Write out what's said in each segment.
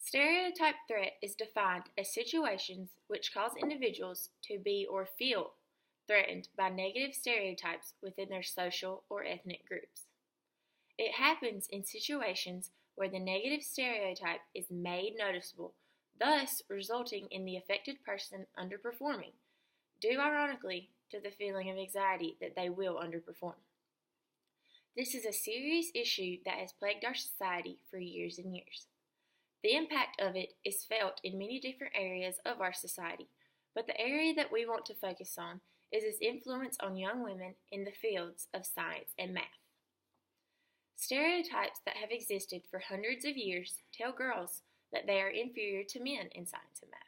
Stereotype threat is defined as situations which cause individuals to be or feel threatened by negative stereotypes within their social or ethnic groups. It happens in situations where the negative stereotype is made noticeable, thus resulting in the affected person underperforming, due ironically to the feeling of anxiety that they will underperform. This is a serious issue that has plagued our society for years and years. The impact of it is felt in many different areas of our society, but the area that we want to focus on is its influence on young women in the fields of science and math. Stereotypes that have existed for hundreds of years tell girls that they are inferior to men in science and math.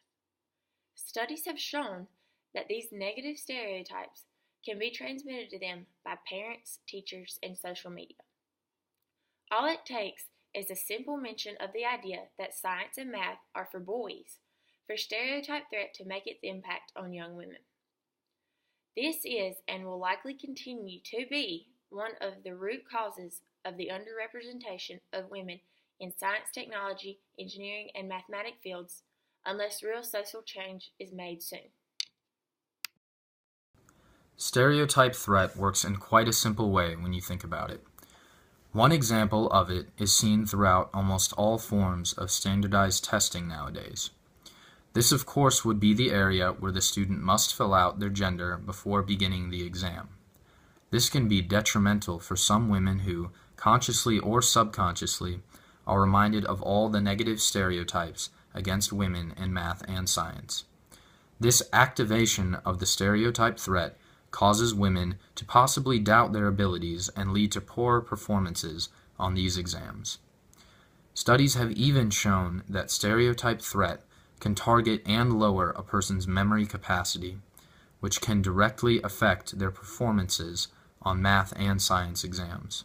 Studies have shown that these negative stereotypes can be transmitted to them by parents, teachers, and social media. All it takes is a simple mention of the idea that science and math are for boys for stereotype threat to make its impact on young women. This is and will likely continue to be one of the root causes of the underrepresentation of women in science, technology, engineering, and mathematics fields unless real social change is made soon. Stereotype threat works in quite a simple way when you think about it. One example of it is seen throughout almost all forms of standardized testing nowadays. This, of course, would be the area where the student must fill out their gender before beginning the exam. This can be detrimental for some women who, consciously or subconsciously, are reminded of all the negative stereotypes against women in math and science. This activation of the stereotype threat causes women to possibly doubt their abilities and lead to poorer performances on these exams. Studies have even shown that stereotype threat can target and lower a person's memory capacity, which can directly affect their performances on math and science exams.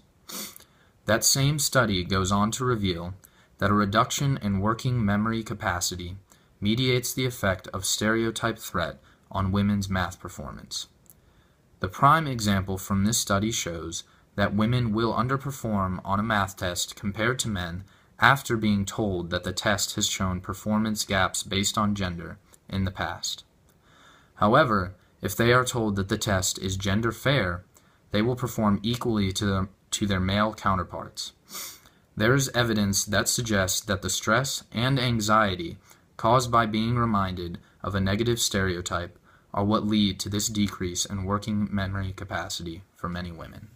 That same study goes on to reveal that a reduction in working memory capacity mediates the effect of stereotype threat on women's math performance. The prime example from this study shows that women will underperform on a math test compared to men after being told that the test has shown performance gaps based on gender in the past. However, if they are told that the test is gender fair, they will perform equally to their male counterparts. There is evidence that suggests that the stress and anxiety caused by being reminded of a negative stereotype are what lead to this decrease in working memory capacity for many women.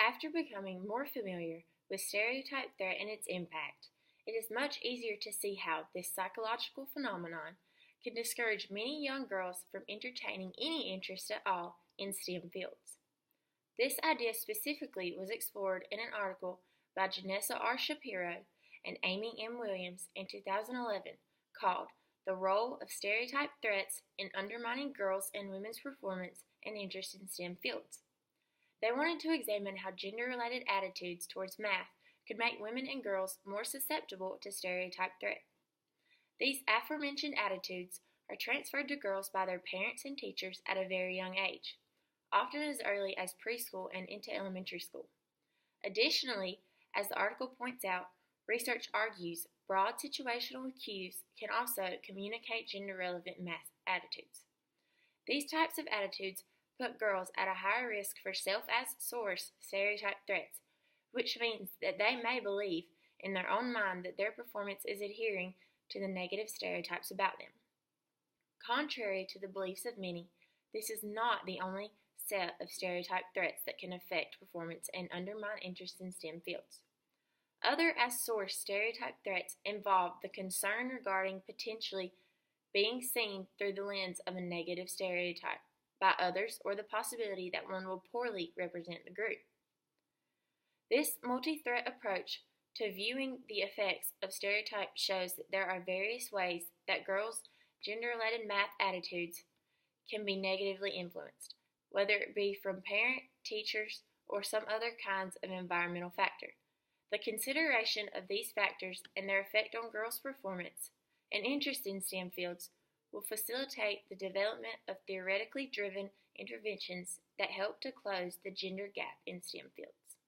After becoming more familiar with stereotype threat and its impact, it is much easier to see how this psychological phenomenon can discourage many young girls from entertaining any interest at all in STEM fields. This idea specifically was explored in an article by Janessa R. Shapiro and Amy M. Williams in 2011 called "The Role of Stereotype Threats in Undermining Girls' and Women's Performance and Interest in STEM Fields." They wanted to examine how gender-related attitudes towards math could make women and girls more susceptible to stereotype threat. These aforementioned attitudes are transferred to girls by their parents and teachers at a very young age, often as early as preschool and into elementary school. Additionally, as the article points out, research argues broad situational cues can also communicate gender-relevant math attitudes. These types of attitudes put girls at a higher risk for self-as-source stereotype threats, which means that they may believe in their own mind that their performance is adhering to the negative stereotypes about them. Contrary to the beliefs of many, this is not the only set of stereotype threats that can affect performance and undermine interest in STEM fields. Other as-source stereotype threats involve the concern regarding potentially being seen through the lens of a negative stereotype by others, or the possibility that one will poorly represent the group. This multi-threat approach to viewing the effects of stereotypes shows that there are various ways that girls' gender-related math attitudes can be negatively influenced, whether it be from parent, teachers, or some other kinds of environmental factor. The consideration of these factors and their effect on girls' performance and interest in STEM fields will facilitate the development of theoretically driven interventions that help to close the gender gap in STEM fields.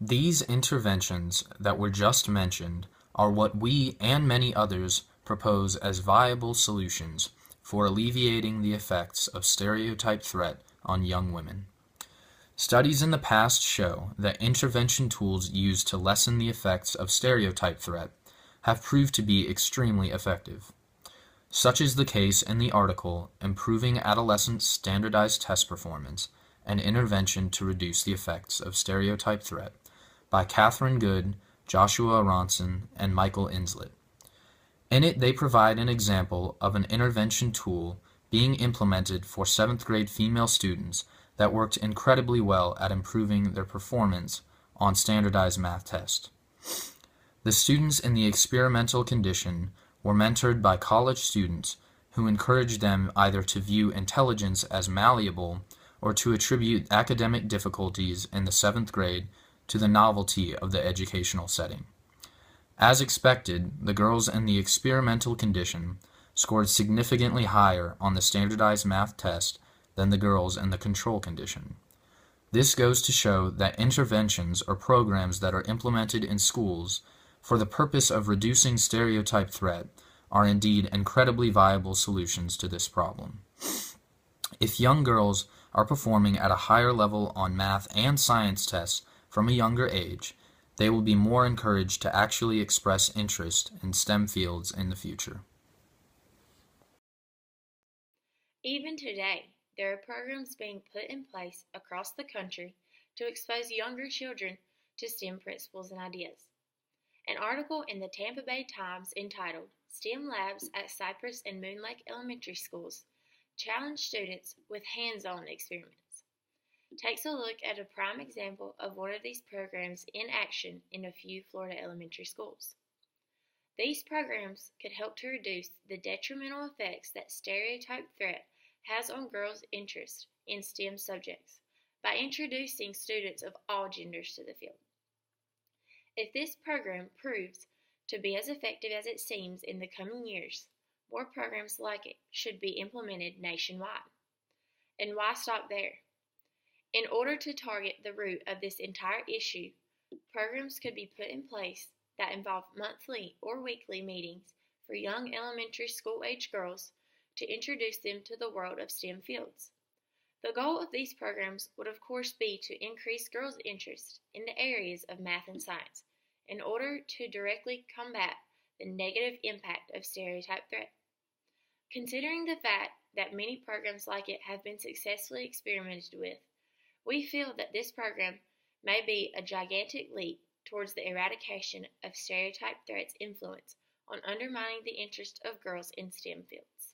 These interventions that were just mentioned are what we and many others propose as viable solutions for alleviating the effects of stereotype threat on young women. Studies in the past show that intervention tools used to lessen the effects of stereotype threat have proved to be extremely effective. Such is the case in the article Improving Adolescent Standardized Test Performance, an Intervention to Reduce the Effects of Stereotype Threat by Catherine Good, Joshua Ronson, and Michael Inslet. In it, they provide an example of an intervention tool being implemented for 7th grade female students that worked incredibly well at improving their performance on standardized math tests. The students in the experimental condition were mentored by college students who encouraged them either to view intelligence as malleable or to attribute academic difficulties in the 7th grade to the novelty of the educational setting. As expected, the girls in the experimental condition scored significantly higher on the standardized math test than the girls in the control condition. This goes to show that interventions or programs that are implemented in schools for the purpose of reducing stereotype threat are indeed incredibly viable solutions to this problem. If young girls are performing at a higher level on math and science tests from a younger age, they will be more encouraged to actually express interest in STEM fields in the future. Even today, there are programs being put in place across the country to expose younger children to STEM principles and ideas. An article in the Tampa Bay Times entitled STEM Labs at Cypress and Moon Lake Elementary Schools challenged students with hands-on experiments takes a look at a prime example of one of these programs in action in a few Florida elementary schools. These programs could help to reduce the detrimental effects that stereotype threat has on girls' interest in STEM subjects by introducing students of all genders to the field. If this program proves to be as effective as it seems in the coming years, more programs like it should be implemented nationwide. And why stop there? In order to target the root of this entire issue, programs could be put in place that involve monthly or weekly meetings for young elementary school-age girls to introduce them to the world of STEM fields. The goal of these programs would of course be to increase girls' interest in the areas of math and science in order to directly combat the negative impact of stereotype threat. Considering the fact that many programs like it have been successfully experimented with, we feel that this program may be a gigantic leap towards the eradication of stereotype threat's influence on undermining the interest of girls in STEM fields.